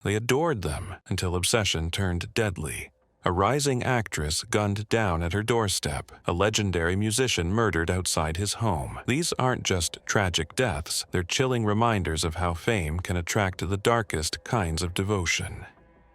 They adored them until obsession turned deadly. A rising actress gunned down at her doorstep, a legendary musician murdered outside his home. These aren't just tragic deaths, they're chilling reminders of how fame can attract the darkest kinds of devotion.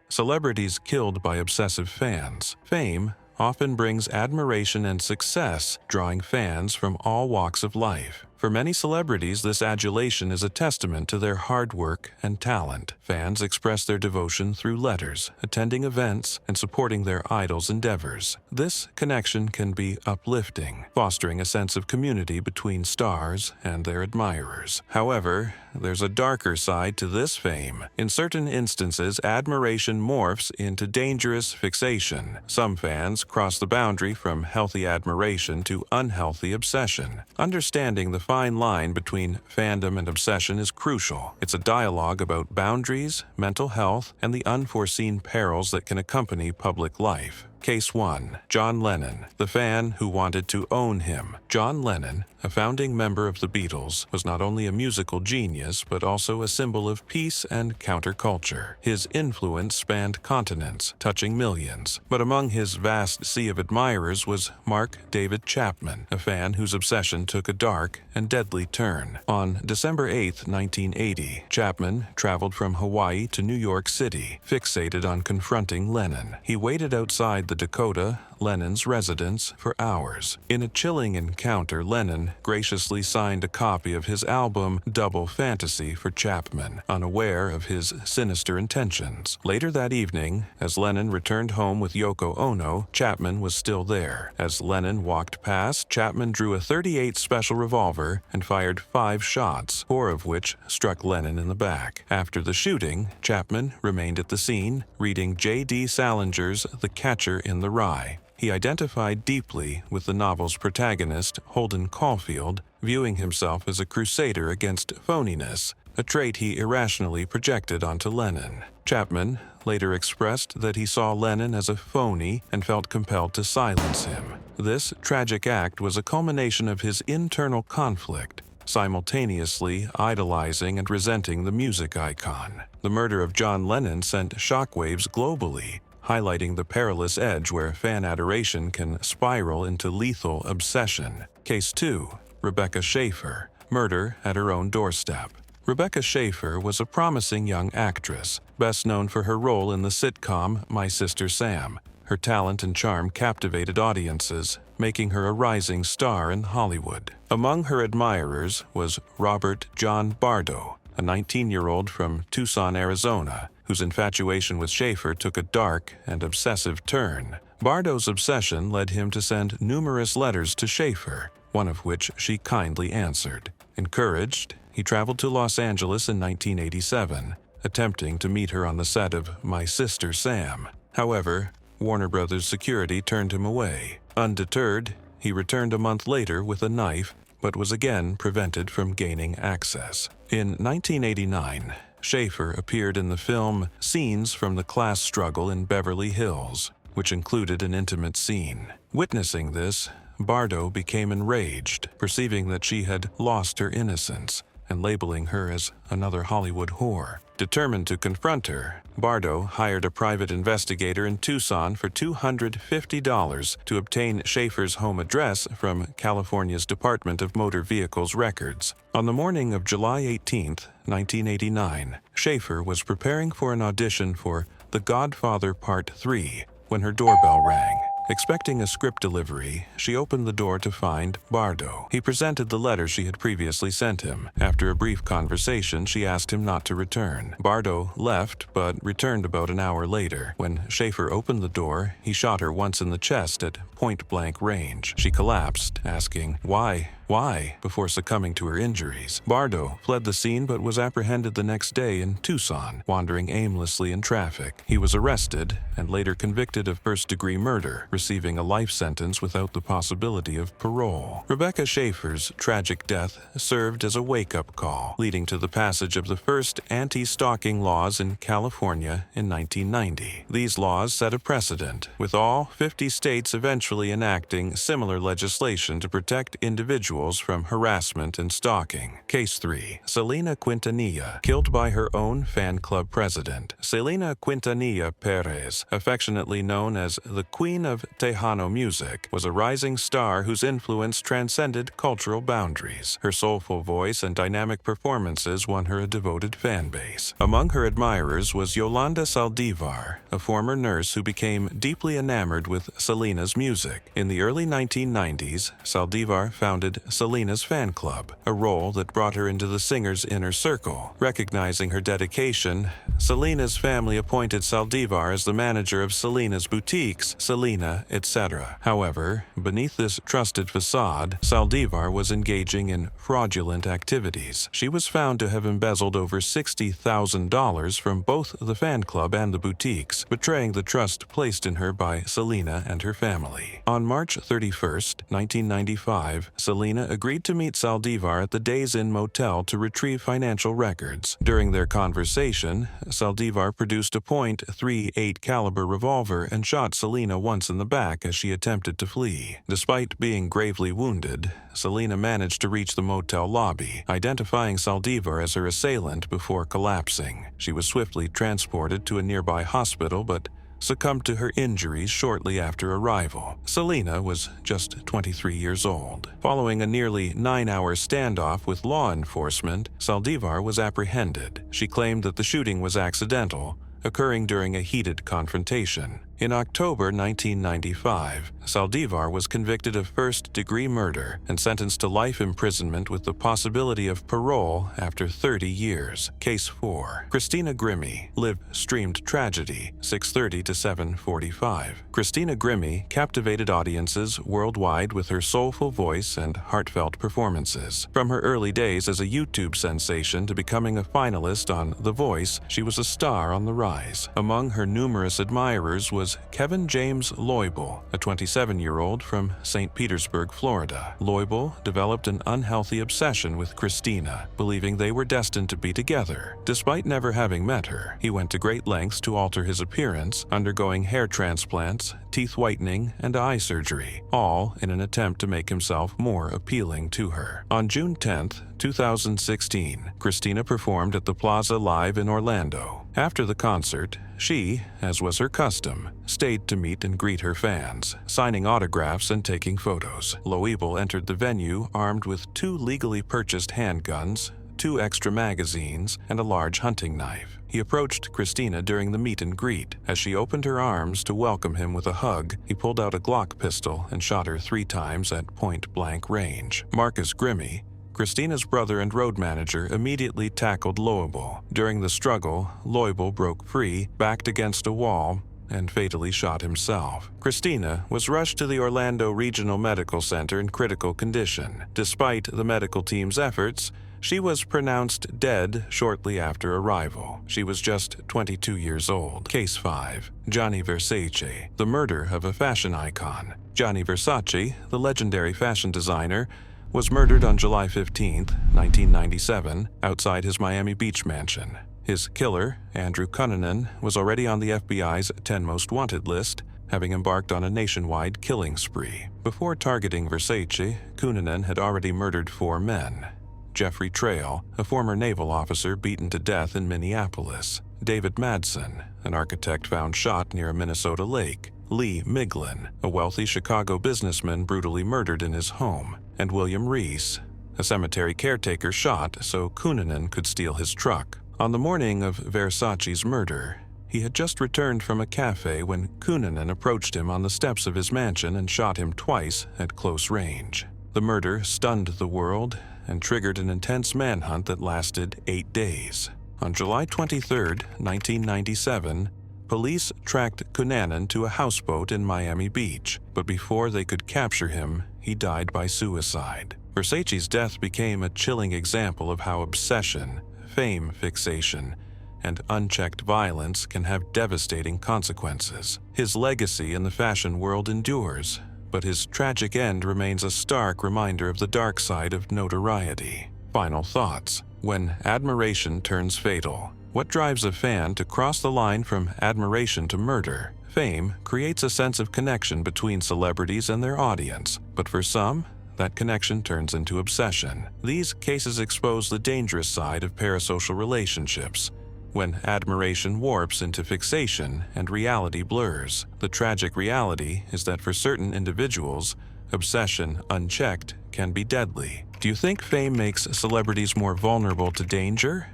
Celebrities killed by obsessive fans. Fame often brings admiration and success, drawing fans from all walks of life. For many celebrities, this adulation is a testament to their hard work and talent. Fans express their devotion through letters, attending events, and supporting their idols' endeavors. This connection can be uplifting, fostering a sense of community between stars and their admirers. However, there's a darker side to this fame. In certain instances, admiration morphs into dangerous fixation. Some fans cross the boundary from healthy admiration to unhealthy obsession. Understanding the fine line between fandom and obsession is crucial. It's a dialogue about boundaries, mental health, and the unforeseen perils that can accompany public life. Case 1. John Lennon, the fan who wanted to own him. John Lennon, a founding member of the Beatles, was not only a musical genius but also a symbol of peace and counterculture. His influence spanned continents, touching millions. But among his vast sea of admirers was Mark David Chapman, a fan whose obsession took a dark and deadly turn. On December 8, 1980, Chapman traveled from Hawaii to New York City, fixated on confronting Lennon. He waited outside the Dakota, Lennon's residence, for hours. In a chilling encounter, Lennon graciously signed a copy of his album Double Fantasy for Chapman, unaware of his sinister intentions. Later that evening, as Lennon returned home with Yoko Ono, Chapman was still there. As Lennon walked past, Chapman drew a .38 special revolver and fired 5 shots, 4 of which struck Lennon in the back. After the shooting, Chapman remained at the scene, reading J.D. Salinger's The Catcher in the Rye. He identified deeply with the novel's protagonist, Holden Caulfield, viewing himself as a crusader against phoniness, a trait he irrationally projected onto Lennon. Chapman later expressed that he saw Lennon as a phony and felt compelled to silence him. This tragic act was a culmination of his internal conflict, simultaneously idolizing and resenting the music icon. The murder of John Lennon sent shockwaves globally, highlighting the perilous edge where fan adoration can spiral into lethal obsession. Case 2. Rebecca Schaeffer, murder at her own doorstep. Rebecca Schaeffer was a promising young actress, best known for her role in the sitcom My Sister Sam. Her talent and charm captivated audiences, making her a rising star in Hollywood. Among her admirers was Robert John Bardo, a 19-year-old from Tucson, Arizona, whose infatuation with Schaeffer took a dark and obsessive turn. Bardo's obsession led him to send numerous letters to Schaeffer, one of which she kindly answered. Encouraged, he traveled to Los Angeles in 1987, attempting to meet her on the set of My Sister Sam. However, Warner Brothers security turned him away. Undeterred, he returned a month later with a knife, but was again prevented from gaining access. In 1989, Schaeffer appeared in the film Scenes from the Class Struggle in Beverly Hills, which included an intimate scene. Witnessing this, Bardo became enraged, perceiving that she had lost her innocence and labeling her as another Hollywood whore. Determined to confront her, Bardo hired a private investigator in Tucson for $250 to obtain Schaeffer's home address from California's Department of Motor Vehicles records. On the morning of July 18, 1989, Schaeffer was preparing for an audition for The Godfather Part 3 when her doorbell rang. Expecting a script delivery, she opened the door to find Bardo. He presented the letter she had previously sent him. After a brief conversation, she asked him not to return. Bardo left, but returned about an hour later. When Schaeffer opened the door, he shot her once in the chest at point-blank range. She collapsed, asking, "Why? Why?" before succumbing to her injuries. Bardo fled the scene but was apprehended the next day in Tucson, wandering aimlessly in traffic. He was arrested and later convicted of first-degree murder, receiving a life sentence without the possibility of parole. Rebecca Schaeffer's tragic death served as a wake-up call, leading to the passage of the first anti-stalking laws in California in 1990. These laws set a precedent, with all 50 states eventually enacting similar legislation to protect individuals individuals from harassment and stalking. Case 3. Selena Quintanilla, killed by her own fan club president. Selena Quintanilla Perez, affectionately known as the Queen of Tejano music, was a rising star whose influence transcended cultural boundaries. Her soulful voice and dynamic performances won her a devoted fan base. Among her admirers was Yolanda Saldivar, a former nurse who became deeply enamored with Selena's music. In the early 1990s, Saldivar founded Selena's fan club, a role that brought her into the singer's inner circle. Recognizing her dedication, Selena's family appointed Saldivar as the manager of Selena's boutiques, Selena, etc. However, beneath this trusted facade, Saldivar was engaging in fraudulent activities. She was found to have embezzled over $60,000 from both the fan club and the boutiques, betraying the trust placed in her by Selena and her family. On March 31st, 1995, Selena agreed to meet Saldivar at the Days Inn Motel to retrieve financial records. During their conversation, Saldivar produced a .38 caliber revolver and shot Selena once in the back as she attempted to flee. Despite being gravely wounded, Selena managed to reach the motel lobby, identifying Saldivar as her assailant before collapsing. She was swiftly transported to a nearby hospital but succumbed to her injuries shortly after arrival. Selena was just 23 years old. Following a nearly 9-hour standoff with law enforcement, Saldivar was apprehended. She claimed that the shooting was accidental, occurring during a heated confrontation. In October 1995, Saldivar was convicted of first-degree murder and sentenced to life imprisonment with the possibility of parole after 30 years. Case 4. Christina Grimmie, live-streamed tragedy, 6:30 to 7:45. Christina Grimmie captivated audiences worldwide with her soulful voice and heartfelt performances. From her early days as a YouTube sensation to becoming a finalist on The Voice, she was a star on the rise. Among her numerous admirers was Kevin James Loibl, a 27-year-old from St. Petersburg, Florida. Loibl developed an unhealthy obsession with Christina, believing they were destined to be together. Despite never having met her, he went to great lengths to alter his appearance, undergoing hair transplants, teeth whitening, and eye surgery, all in an attempt to make himself more appealing to her. On June 10, 2016, Christina performed at the Plaza Live in Orlando. After the concert, she, as was her custom, stayed to meet and greet her fans, signing autographs and taking photos. Loibl entered the venue armed with 2 legally purchased handguns, 2 extra magazines, and a large hunting knife. He approached Christina during the meet and greet. As she opened her arms to welcome him with a hug, he pulled out a Glock pistol and shot her 3 times at point-blank range. Marcus Grimmie, Christina's brother and road manager, immediately tackled Loibl. During the struggle, Loibl broke free, backed against a wall, and fatally shot himself. Christina was rushed to the Orlando Regional Medical Center in critical condition. Despite the medical team's efforts, she was pronounced dead shortly after arrival. She was just 22 years old. Case 5. Gianni Versace, the murder of a fashion icon. Gianni Versace, the legendary fashion designer, was murdered on July 15, 1997, outside his Miami Beach mansion. His killer, Andrew Cunanan, was already on the FBI's 10 Most Wanted list, having embarked on a nationwide killing spree. Before targeting Versace, Cunanan had already murdered 4 men. Jeffrey Trail, a former naval officer beaten to death in Minneapolis. David Madsen, an architect found shot near a Minnesota lake. Lee Miglin, a wealthy Chicago businessman brutally murdered in his home. And William Reese, a cemetery caretaker shot so Cunanan could steal his truck. On the morning of Versace's murder, he had just returned from a cafe when Cunanan approached him on the steps of his mansion and shot him twice at close range. The murder stunned the world and triggered an intense manhunt that lasted 8 days. On July 23, 1997, police tracked Cunanan to a houseboat in Miami Beach, but before they could capture him, he died by suicide. Versace's death became a chilling example of how obsession, fame fixation, and unchecked violence can have devastating consequences. His legacy in the fashion world endures, but his tragic end remains a stark reminder of the dark side of notoriety. Final thoughts. When admiration turns fatal, what drives a fan to cross the line from admiration to murder? Fame creates a sense of connection between celebrities and their audience, but for some, that connection turns into obsession. These cases expose the dangerous side of parasocial relationships, when admiration warps into fixation and reality blurs. The tragic reality is that for certain individuals, obsession, unchecked, can be deadly. Do you think fame makes celebrities more vulnerable to danger?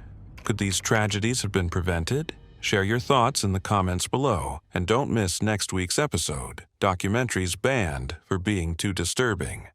Could these tragedies have been prevented? Share your thoughts in the comments below, and don't miss next week's episode, Documentaries Banned for Being Too Disturbing.